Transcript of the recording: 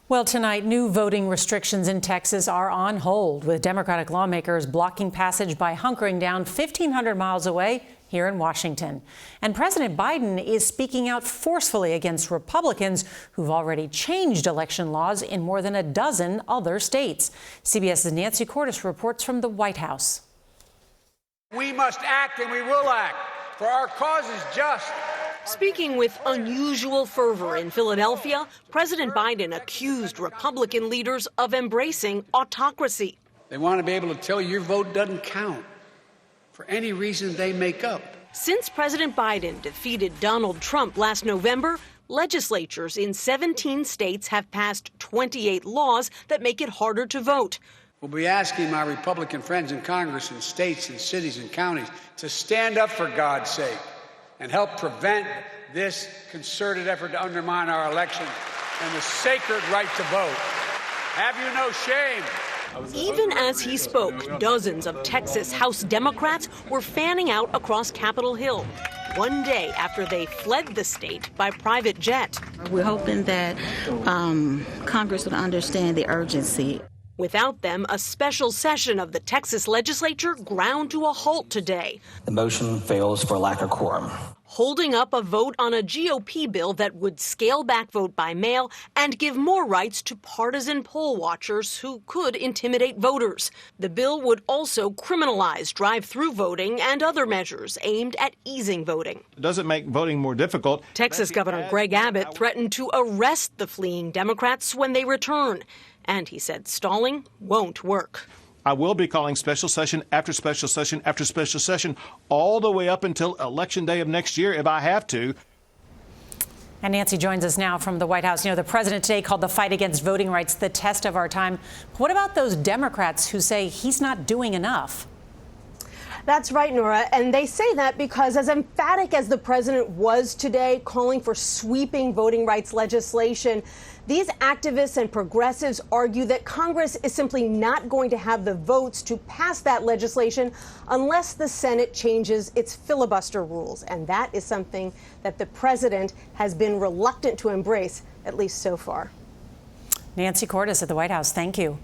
Well, tonight, new voting restrictions in Texas are on hold, with Democratic lawmakers blocking passage by hunkering down 1,500 miles away here in Washington. And President Biden is speaking out forcefully against Republicans who've already changed election laws in more than a dozen other states. CBS's Nancy Cordes reports from the White House. We must act, and we will act, for our cause is just. Speaking with unusual fervor in Philadelphia, President Biden accused Republican leaders of embracing autocracy. They want to be able to tell you your vote doesn't count for any reason they make up. Since President Biden defeated Donald Trump last November, legislatures in 17 states have passed 28 laws that make it harder to vote. We'll be asking my Republican friends in Congress and states and cities and counties to stand up for God's sake and help prevent this concerted effort to undermine our elections and the sacred right to vote. Have you no shame? Even as he spoke, dozens of Texas House Democrats were fanning out across Capitol Hill, one day after they fled the state by private jet. We're hoping that Congress would understand the urgency. Without them, a special session of the Texas legislature ground to a halt today. The motion fails for lack of quorum. Holding up a vote on a GOP bill that would scale back vote by mail and give more rights to partisan poll watchers who could intimidate voters. The bill would also criminalize drive-through voting and other measures aimed at easing voting. It doesn't make voting more difficult. Texas Governor Greg Abbott threatened to arrest the fleeing Democrats when they return. And he said stalling won't work. I will be calling special session after special session after special session all the way up until Election Day of next year if I have to. And Nancy joins us now from the White House. You know, the president today called the fight against voting rights the test of our time. What about those Democrats who say he's not doing enough? That's right, Norah. And they say that because as emphatic as the president was today calling for sweeping voting rights legislation, these activists and progressives argue that Congress is simply not going to have the votes to pass that legislation unless the Senate changes its filibuster rules. And that is something that the president has been reluctant to embrace, at least so far. Nancy Cordes at the White House, thank you.